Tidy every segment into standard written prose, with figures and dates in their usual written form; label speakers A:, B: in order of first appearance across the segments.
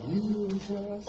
A: You just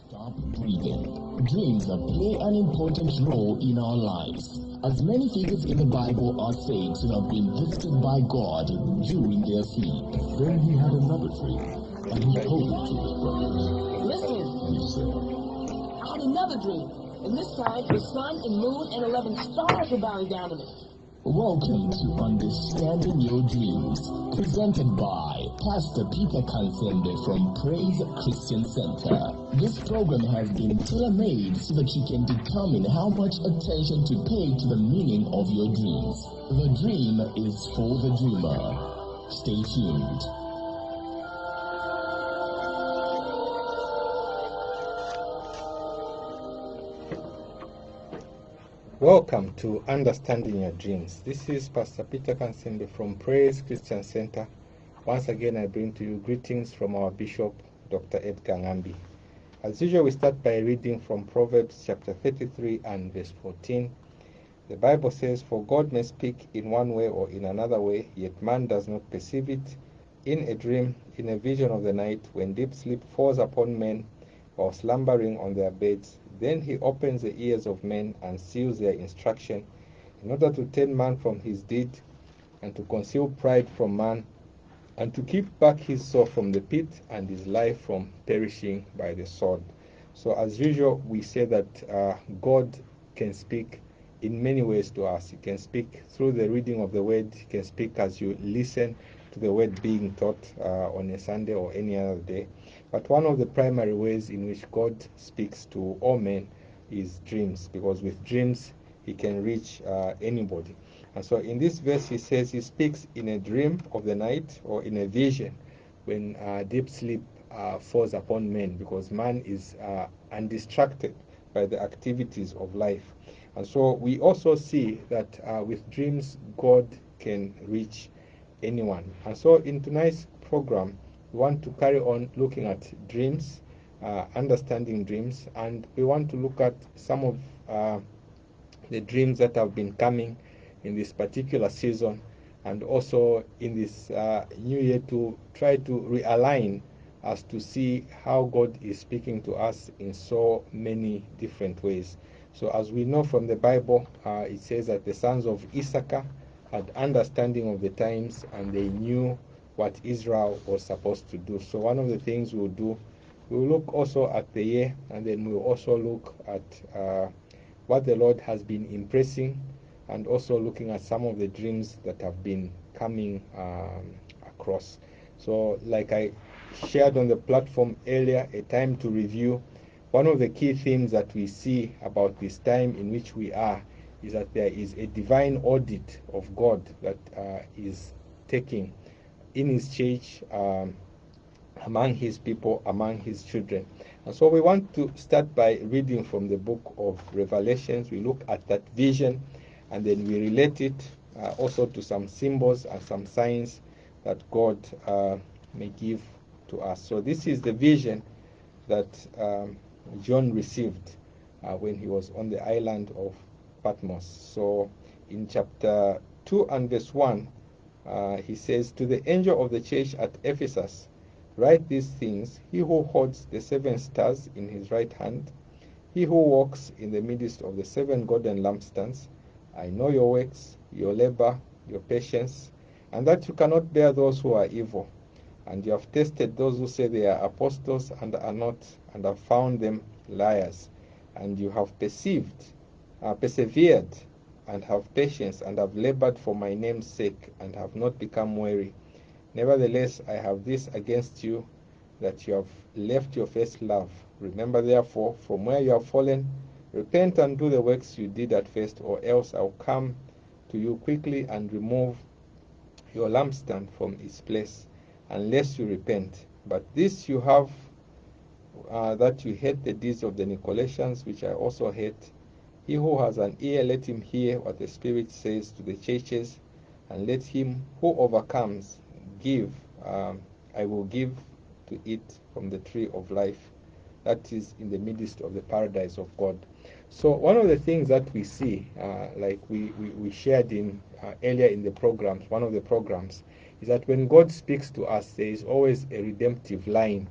B: Stop breathing. Dreams play an important role in our lives, as many figures in the Bible are said to have been visited by God during their sleep. Then he had another dream, and he told it to his brothers.
C: Listen,
B: He said,
C: I had another dream, and this time the sun and moon and 11 stars were bowing down to me.
B: welcome to Understanding Your Dreams, presented by Pastor Peter Kansembe from Praise Christian Center. This program has been tailor-made so that you can determine how much attention to pay to the meaning of your dreams. The dream is for the dreamer. Stay tuned.
D: Welcome to Understanding Your Dreams. This is Pastor Peter Kansembe from Praise Christian Center. Once again, I bring to you greetings from our Bishop, Dr. Edgar Ngambi. As usual, we start by reading from Proverbs chapter 33 and verse 14. The Bible says, "For God may speak in one way or in another way, yet man does not perceive it. In a dream, in a vision of the night, when deep sleep falls upon men while slumbering on their beds, then he opens the ears of men and seals their instruction, in order to turn man from his deed, and to conceal pride from man, and to keep back his soul from the pit, and his life from perishing by the sword." So as usual, we say that God can speak in many ways to us. He can speak through the reading of the word. He can speak as you listen to the word being taught on a Sunday or any other day. But one of the primary ways in which God speaks to all men is dreams, because with dreams he can reach anybody. And so in this verse he says he speaks in a dream of the night or in a vision when deep sleep falls upon men, because man is undistracted by the activities of life. And so we also see that with dreams God can reach anyone. And so in tonight's program, we want to carry on looking at dreams, understanding dreams, and we want to look at some of the dreams that have been coming in this particular season, and also in this new year, to try to realign as to see how God is speaking to us in so many different ways. So as we know from the Bible, it says that the sons of Issachar had understanding of the times, and they knew what Israel was supposed to do. So one of the things we'll do, we'll look also at the year, and then we'll also look at what the Lord has been impressing, and also looking at some of the dreams that have been coming across. So like I shared on the platform earlier, a time to review, one of the key themes that we see about this time in which we are is that there is a divine audit of God that is taking in his church, among his people, among his children. And so we want to start by reading from the book of Revelations. We look at that vision, and then we relate it also to some symbols and some signs that God may give to us. So this is the vision that John received when he was on the island of Patmos. So in chapter 2 and verse 1, he says, "To the angel of the church at Ephesus, write these things, he who holds the 7 stars in his right hand, he who walks in the midst of the 7 golden lampstands. I know your works, your labor, your patience, and that you cannot bear those who are evil. And you have tested those who say they are apostles and are not, and have found them liars. And you have persevered, and have patience, and have labored for my name's sake, and have not become weary. Nevertheless, I have this against you, that you have left your first love. Remember therefore, from where you have fallen, repent and do the works you did at first, or else I'll come to you quickly and remove your lampstand from its place, unless you repent. But this you have, that you hate the deeds of the Nicolaitans, which I also hate. He who has an ear, let him hear what the Spirit says to the churches, and let him who overcomes give, I will give to it from the tree of life that is in the midst of the paradise of God." So one of the things that we see, like we shared in earlier in the programs, one of the programs, is that when God speaks to us, there is always a redemptive line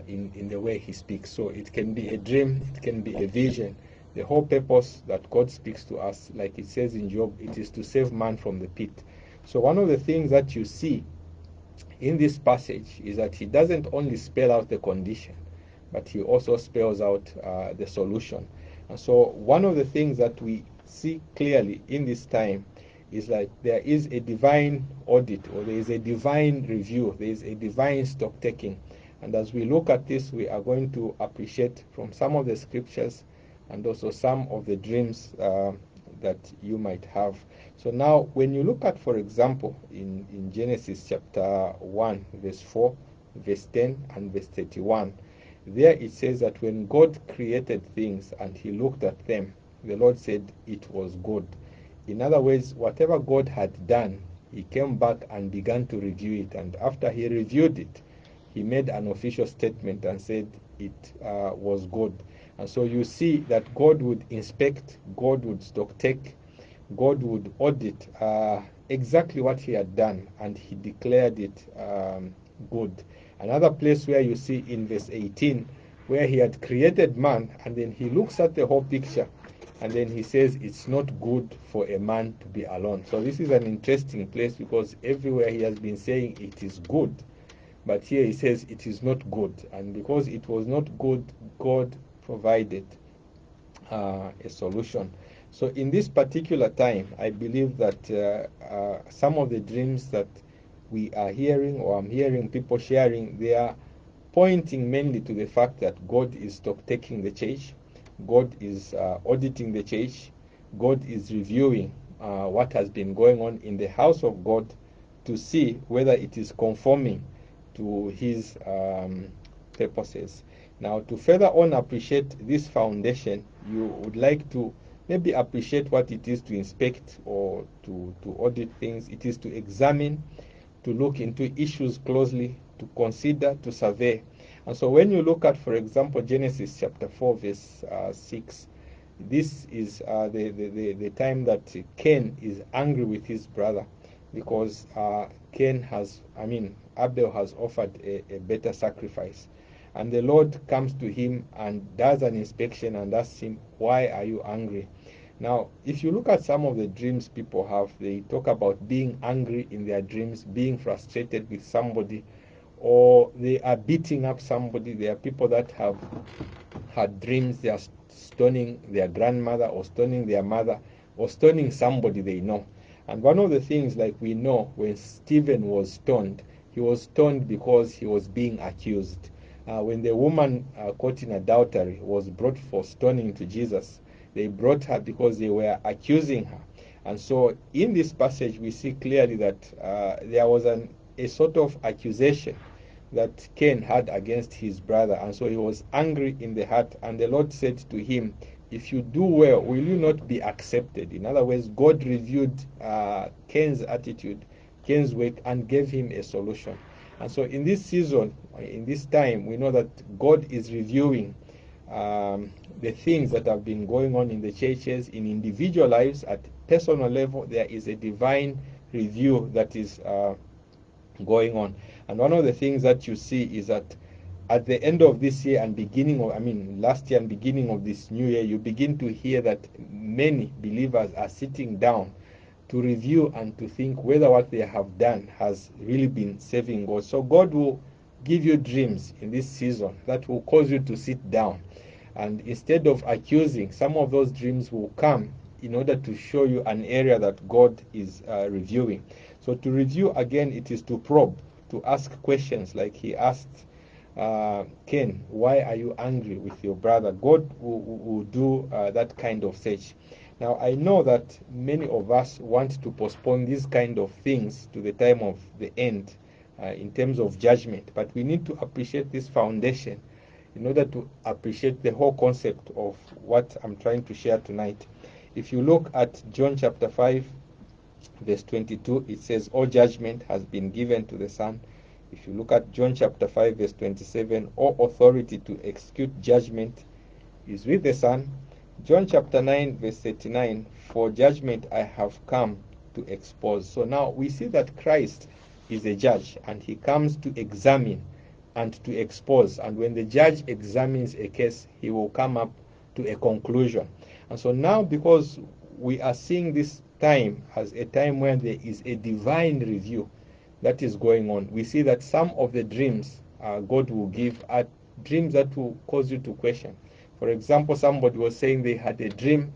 D: in the way he speaks. So it can be a dream, it can be a vision. The whole purpose that God speaks to us, like it says in Job, it is to save man from the pit. So one of the things that you see in this passage is that he doesn't only spell out the condition, but he also spells out the solution. And so one of the things that we see clearly in this time is like there is a divine audit, or there is a divine review, there is a divine stock taking. And as we look at this, we are going to appreciate from some of the scriptures and also some of the dreams that you might have. So now when you look at, for example, in Genesis chapter 1, verse 4, verse 10, and verse 31, there it says that when God created things and he looked at them, the Lord said it was good. In other words, whatever God had done, he came back and began to review it. And after he reviewed it, he made an official statement and said it was good. And so you see that God would inspect, God would stock take, God would audit exactly what he had done, and he declared it good. Another place where you see in verse 18, where he had created man, and then he looks at the whole picture, and then he says it's not good for a man to be alone. So this is an interesting place, because everywhere he has been saying it is good, but here he says it is not good. And because it was not good, God provided a solution. So in this particular time, I believe that some of the dreams that we are hearing, or I'm hearing people sharing, they are pointing mainly to the fact that God is stock taking the church, God is auditing the church, God is reviewing what has been going on in the house of God to see whether it is conforming to his purposes. Now, to further on appreciate this foundation, you would like to maybe appreciate what it is to inspect or to audit things. It is to examine, to look into issues closely, to consider, to survey. And so when you look at, for example, Genesis chapter 4, verse 6, this is the time that Cain is angry with his brother, because Cain has, Abel has offered a better sacrifice. And the Lord comes to him and does an inspection and asks him, why are you angry? Now, if you look at some of the dreams people have, they talk about being angry in their dreams, being frustrated with somebody, or they are beating up somebody. There are people that have had dreams they are stoning their grandmother or stoning their mother or stoning somebody they know. And one of the things, like we know, when Stephen was stoned, he was stoned because he was being accused. When the woman caught in adultery was brought for stoning to Jesus, they brought her because they were accusing her. And so in this passage, we see clearly that there was a sort of accusation that Cain had against his brother. And so he was angry in the heart. And the Lord said to him, if you do well, will you not be accepted? In other words, God reviewed Cain's attitude, Cain's work, and gave him a solution. And so in this season, in this time, we know that God is reviewing the things that have been going on in the churches, in individual lives, at personal level. There is a divine review that is going on. And one of the things that you see is that at the end of this year and last year and beginning of this new year, you begin to hear that many believers are sitting down to review and to think whether what they have done has really been serving God. So God will give you dreams in this season that will cause you to sit down. And instead of accusing, some of those dreams will come in order to show you an area that God is reviewing. So to review again, it is to probe, to ask questions like he asked Cain, why are you angry with your brother? God will do that kind of search. Now, I know that many of us want to postpone these kind of things to the time of the end in terms of judgment, but we need to appreciate this foundation in order to appreciate the whole concept of what I'm trying to share tonight. If you look at John chapter 5, verse 22, it says, all judgment has been given to the Son. If you look at John chapter 5, verse 27, all authority to execute judgment is with the Son. John chapter 9, verse 39, for judgment I have come to expose. So now we see that Christ is a judge, and he comes to examine and to expose. And when the judge examines a case, he will come up to a conclusion. And so now, because we are seeing this time as a time when there is a divine review that is going on, we see that some of the dreams God will give are dreams that will cause you to question. For example, somebody was saying they had a dream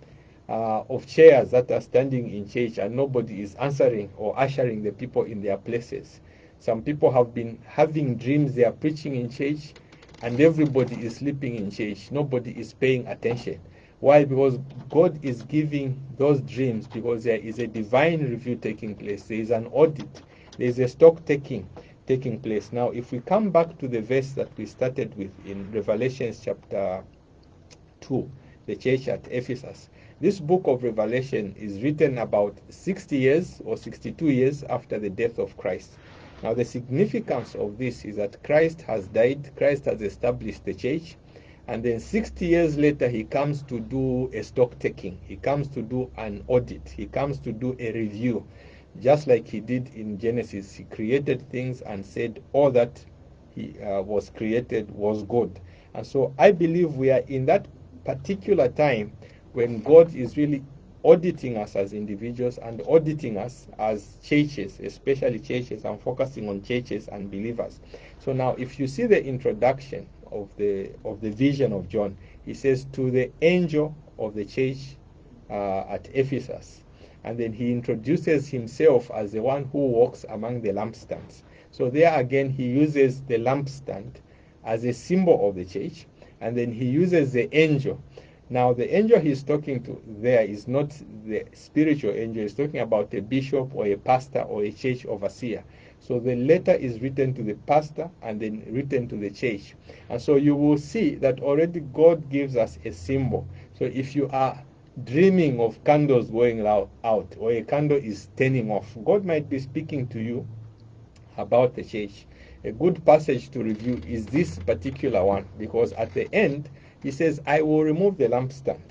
D: of chairs that are standing in church and nobody is answering or ushering the people in their places. Some people have been having dreams they are preaching in church and everybody is sleeping in church. Nobody is paying attention. Why? Because God is giving those dreams because there is a divine review taking place. There is an audit. There is a stock taking place. Now, if we come back to the verse that we started with in Revelation chapter 2, the church at Ephesus. This book of Revelation is written about 60 years or 62 years after the death of Christ. Now, the significance of this is that Christ has died, Christ has established the church, and then 60 years later, he comes to do a stock taking. He comes to do an audit. He comes to do a review. Just like he did in Genesis, he created things and said all that he was created was good. And so I believe we are in that particular time when God is really auditing us as individuals and auditing us as churches, especially churches. I'm focusing on churches and believers. So now, if you see the introduction of the vision of John, he says, to the angel of the church at Ephesus. And then he introduces himself as the one who walks among the lampstands. So there again, he uses the lampstand as a symbol of the church. And then he uses the angel. Now, the angel he's talking to there is not the spiritual angel. He's talking about a bishop or a pastor or a church overseer. So the letter is written to the pastor and then written to the church. And so you will see that already God gives us a symbol. So if you are dreaming of candles going out or a candle is turning off, God might be speaking to you about the church. A good passage to review is this particular one, because at the end he says, I will remove the lampstand,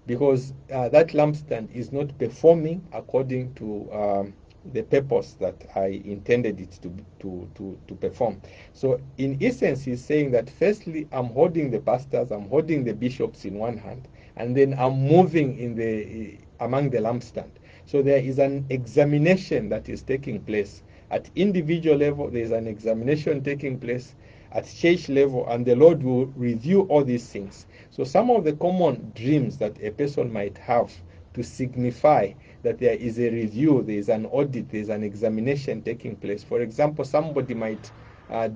D: because that lampstand is not performing according to the purpose that I intended it to perform. So in essence, he's saying that firstly, I'm holding the pastors, I'm holding the bishops in one hand, and then I'm moving in the among the lampstand. So there is an examination that is taking place at individual level. There is an examination taking place at church level, and the Lord will review all these things. So some of the common dreams that a person might have to signify that there is a review, there is an audit, there is an examination taking place. For example, somebody might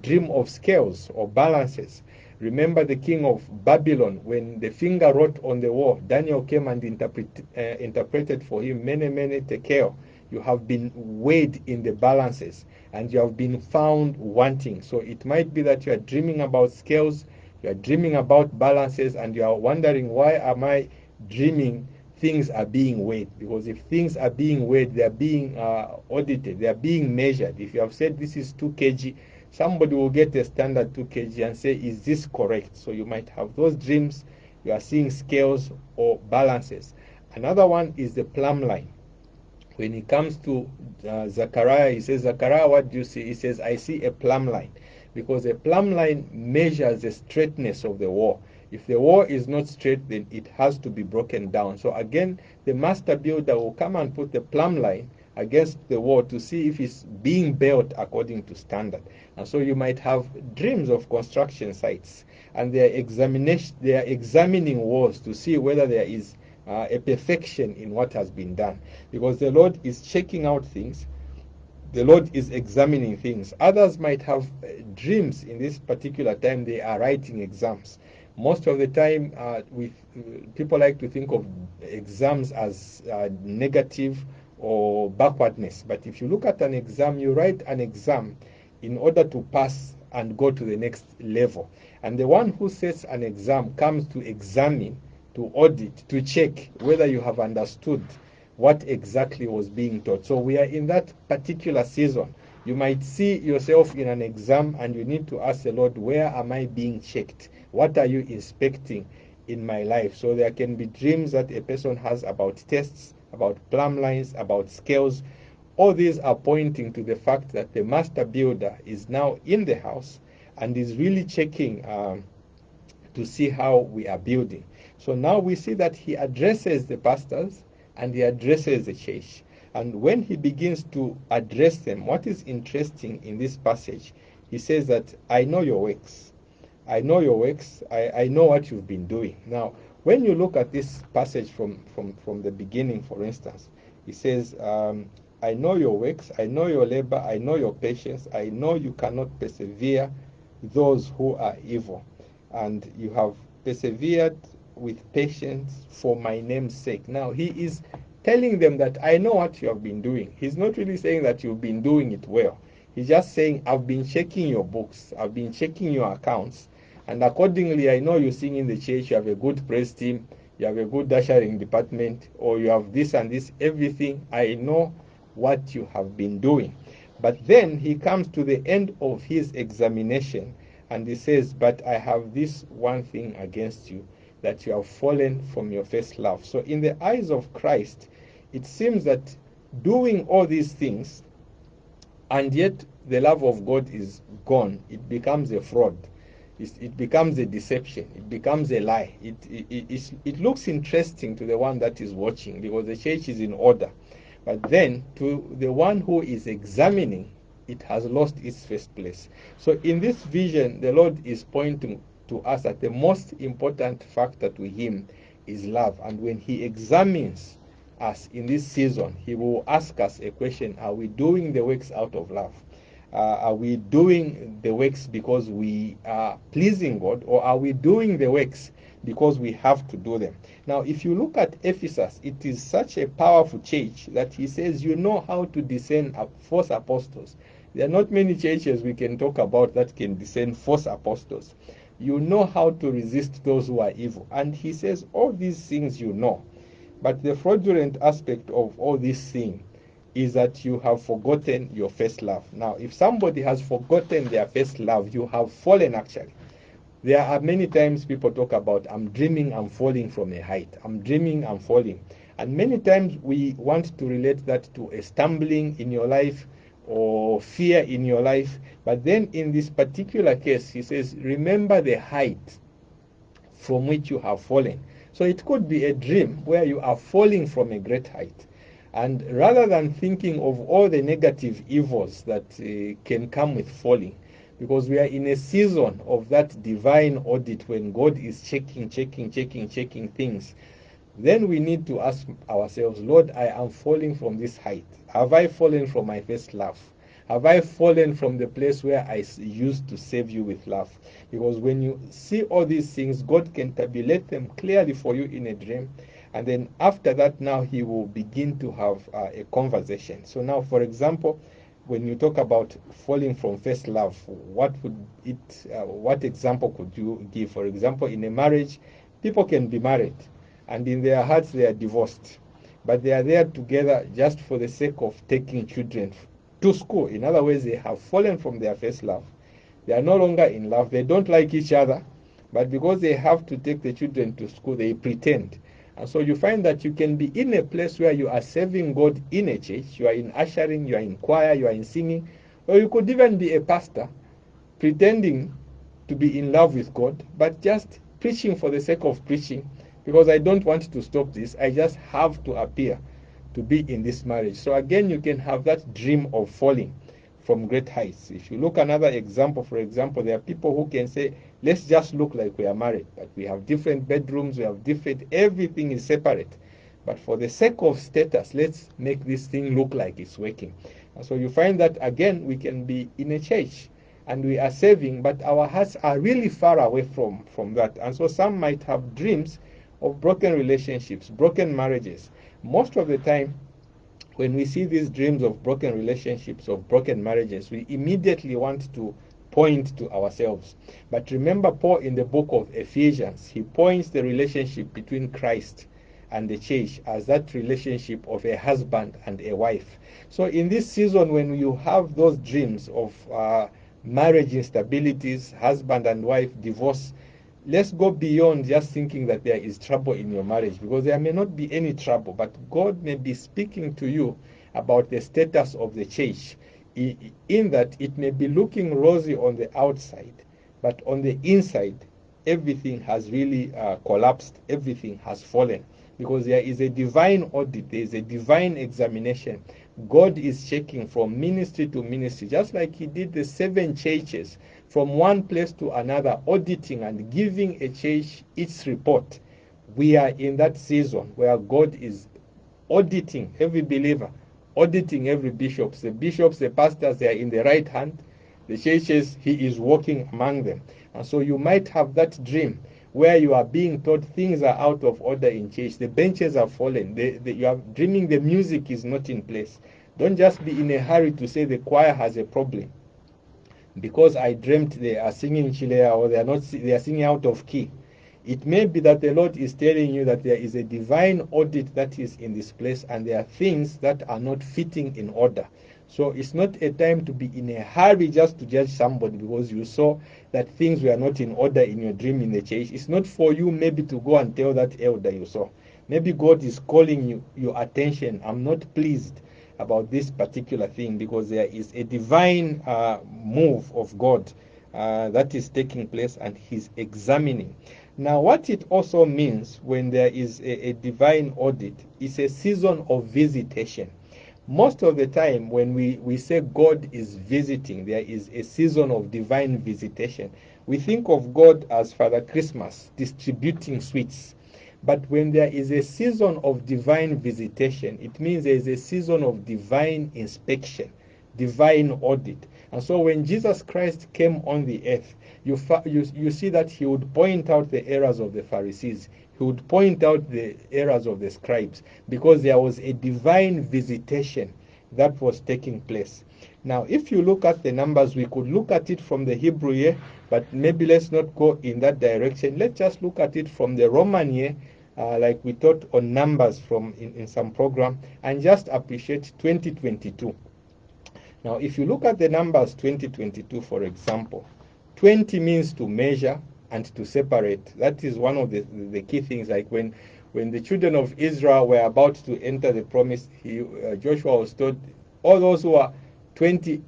D: dream of scales or balances. Remember the king of Babylon, when the finger wrote on the wall, Daniel came and interpreted for him, mene tekel. You have been weighed in the balances and you have been found wanting. So it might be that you are dreaming about scales, you are dreaming about balances, and you are wondering, why am I dreaming things are being weighed? Because if things are being weighed, they are being audited, they are being measured. If you have said this is 2 kg, somebody will get a standard 2 kg and say, is this correct? So you might have those dreams. You are seeing scales or balances. Another one is the plumb line. When it comes to Zechariah, he says, Zechariah, what do you see? He says, I see a plumb line. Because a plumb line measures the straightness of the wall. If the wall is not straight, then it has to be broken down. So again, the master builder will come and put the plumb line against the wall to see if it's being built according to standard. And so you might have dreams of construction sites, and they are examining walls to see whether there is a perfection in what has been done, because the Lord is checking out things. The Lord is examining things. Others might have dreams in this particular time. They are writing exams. Most of the time, people like to think of exams as negative or backwardness. But if you look at an exam, you write an exam in order to pass and go to the next level. And the one who sets an exam comes to examine, to audit, to check whether you have understood what exactly was being taught. So we are in that particular season. You might see yourself in an exam and you need to ask the Lord, where am I being checked? What are you inspecting in my life? So there can be dreams that a person has about tests, about plumb lines, about scales. All these are pointing to the fact that the master builder is now in the house and is really checking to see how we are building. So now we see that he addresses the pastors and he addresses the church. And when he begins to address them, what is interesting in this passage, he says that I know your works. I know your works. I know what you've been doing. Now, when you look at this passage from the beginning, for instance, he says, I know your works, I know your labor, I know your patience, I know you cannot persevere those who are evil. And you have persevered with patience for my name's sake. Now, he is telling them that I know what you have been doing. He's not really saying that you've been doing it well. He's just saying, I've been checking your books, I've been checking your accounts, and accordingly, I know you sing in the church, you have a good praise team, you have a good ushering department, or you have this and this, everything. I know what you have been doing. But then he comes to the end of his examination and he says, but I have this one thing against you, that you have fallen from your first love. So in the eyes of Christ, it seems that doing all these things and yet the love of God is gone, it becomes a fraud. It becomes a deception. It becomes a lie. It looks interesting to the one that is watching because the church is in order. But then to the one who is examining, it has lost its first place. So in this vision, the Lord is pointing to us that the most important factor to him is love. And when he examines us in this season, he will ask us a question: are we doing the works out of love? Are we doing the works because we are pleasing God, or are we doing the works because we have to do them? Now, if you look at Ephesus, it is such a powerful church that he says, you know how to discern false apostles. There are not many churches we can talk about that can discern false apostles. You know how to resist those who are evil. And he says, all these things you know. But the fraudulent aspect of all these things is that you have forgotten your first love. Now, if somebody has forgotten their first love, you have fallen actually. There are many times people talk about, I'm dreaming I'm falling from a height. I'm dreaming I'm falling. And many times we want to relate that to a stumbling in your life or fear in your life. But then in this particular case, he says, remember the height from which you have fallen. So it could be a dream where you are falling from a great height. And rather than thinking of all the negative evils that can come with falling, because we are in a season of that divine audit when God is checking things, then we need to ask ourselves, Lord, I am falling from this height. Have I fallen from my first love? Have I fallen from the place where I used to save you with love? Because when you see all these things, God can tabulate them clearly for you in a dream. And then after that, now he will begin to have a conversation. So now, for example, when you talk about falling from first love, what example could you give? For example, in a marriage, people can be married, and in their hearts they are divorced, but they are there together just for the sake of taking children to school. In other words, they have fallen from their first love. They are no longer in love. They don't like each other, but because they have to take the children to school, they pretend. And so you find that you can be in a place where you are serving God in a church, you are in ushering, you are in choir, you are in singing, or you could even be a pastor pretending to be in love with God, but just preaching for the sake of preaching, because I don't want to stop this. I just have to appear to be in this marriage. So again, you can have that dream of falling from great heights. If you look another example, for example, there are people who can say, let's just look like we are married, but we have different bedrooms, we have different, everything is separate. But for the sake of status, let's make this thing look like it's working. And so you find that again, we can be in a church and we are serving, but our hearts are really far away from that. And so some might have dreams of broken relationships, broken marriages. Most of the time, when we see these dreams of broken relationships, of broken marriages, we immediately want to point to ourselves. But remember Paul in the book of Ephesians, he points the relationship between Christ and the church as that relationship of a husband and a wife. So in this season, when you have those dreams of marriage instabilities, husband and wife divorce, let's go beyond just thinking that there is trouble in your marriage, because there may not be any trouble, but God may be speaking to you about the status of the church, in that it may be looking rosy on the outside, but on the inside, everything has really collapsed, everything has fallen, because there is a divine audit, there is a divine examination. God is checking from ministry to ministry, just like he did the 7 churches, from one place to another, auditing and giving a church its report. We are in that season where God is auditing every believer, auditing every bishop. The bishops, the pastors, they are in the right hand. The churches, he is walking among them. And so you might have that dream where you are being told things are out of order in church. The benches are fallen. You are dreaming the music is not in place. Don't just be in a hurry to say the choir has a problem, because I dreamt they are singing Chilea, or they are singing out of key. It may be that the Lord is telling you that there is a divine audit that is in this place, and there are things that are not fitting in order. So it's not a time to be in a hurry just to judge somebody because you saw that things were not in order in your dream in the church. It's not for you maybe to go and tell that elder you saw. Maybe God is calling you your attention. I'm not pleased about this particular thing, because there is a divine move of God that is taking place, and he's examining. Now, what it also means when there is a divine audit is a season of visitation. Most of the time when we say God is visiting, there is a season of divine visitation. We think of God as Father Christmas distributing sweets. But when there is a season of divine visitation, it means there is a season of divine inspection, divine audit. And so when Jesus Christ came on the earth, you see that he would point out the errors of the Pharisees. He would point out the errors of the scribes, because there was a divine visitation that was taking place. Now, if you look at the numbers, we could look at it from the Hebrew year, but maybe let's not go in that direction. Let's just look at it from the Roman year, like we taught on numbers in some program, and just appreciate 2022. Now, if you look at the numbers 2022, for example, 20 means to measure, and to separate. That is one of the key things. Like when the children of Israel were about to enter the promise, Joshua was told, all those who are 20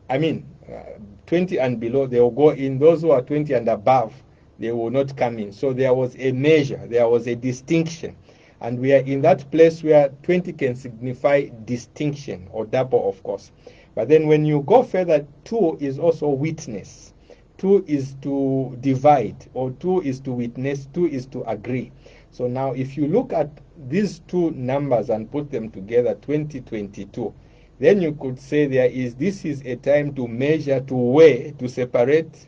D: and below, they will go in. Those who are 20 and above, they will not come in. So there was a measure, there was a distinction. And we are in that place where 20 can signify distinction, or double, of course. But then when you go further, 2 is also witness. 2 is to divide, or 2 is to witness, 2 is to agree. So now if you look at these two numbers and put them together, 2022, then you could say this is a time to measure, to weigh, to separate,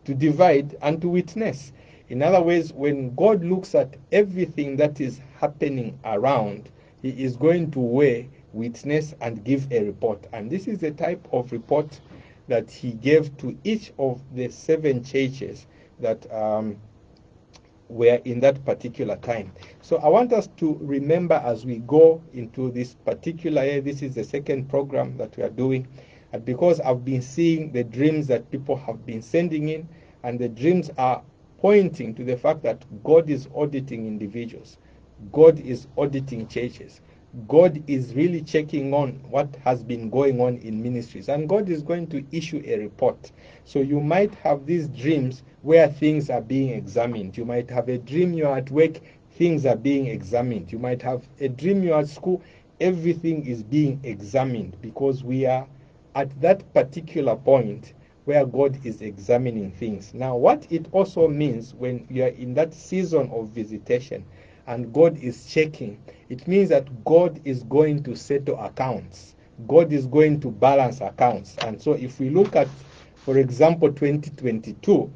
D: to divide, and to witness. In other words, when God looks at everything that is happening around, he is going to weigh, witness, and give a report. And this is the type of report that he gave to each of the 7 churches that were in that particular time. So I want us to remember as we go into this particular year, this is the second program that we are doing, and because I've been seeing the dreams that people have been sending in, and the dreams are pointing to the fact that God is auditing individuals, God is auditing churches, God is really checking on what has been going on in ministries, and God is going to issue a report. So you might have these dreams where things are being examined. You might have a dream you're at work, things are being examined. You might have a dream you're at school, everything is being examined, because we are at that particular point where God is examining things. Now, what it also means when you are in that season of visitation and God is checking, it means that God is going to settle accounts. God is going to balance accounts. And so if we look at, for example, 2022,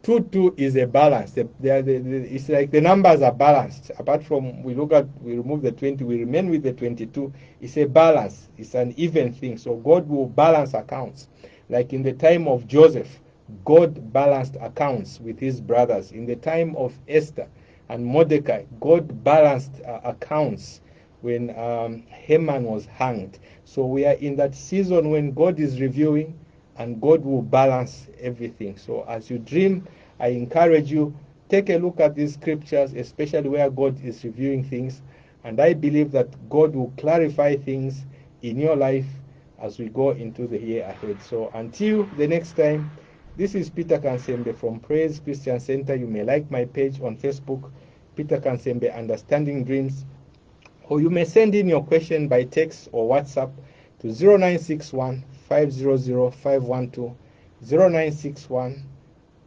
D: 2 is a balance. It's like the numbers are balanced. Apart from we remove the 20, we remain with the 22. It's a balance. It's an even thing. So God will balance accounts. Like in the time of Joseph, God balanced accounts with his brothers. In the time of Esther and Mordecai, God balanced accounts when Haman was hanged. So we are in that season when God is reviewing, and God will balance everything. So as you dream, I encourage you, take a look at these scriptures, especially where God is reviewing things. And I believe that God will clarify things in your life as we go into the year ahead. So until the next time, this is Peter Kansembe from Praise Christian Center. You may like my page on Facebook, Peter Kansembe Understanding Dreams, or you may send in your question by text or WhatsApp to 0961 500 512, 0961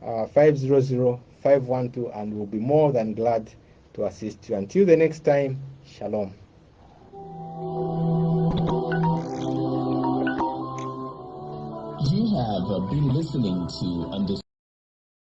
D: 500 512, and we'll be more than glad to assist you. Until the next time, shalom.
B: You have been listening to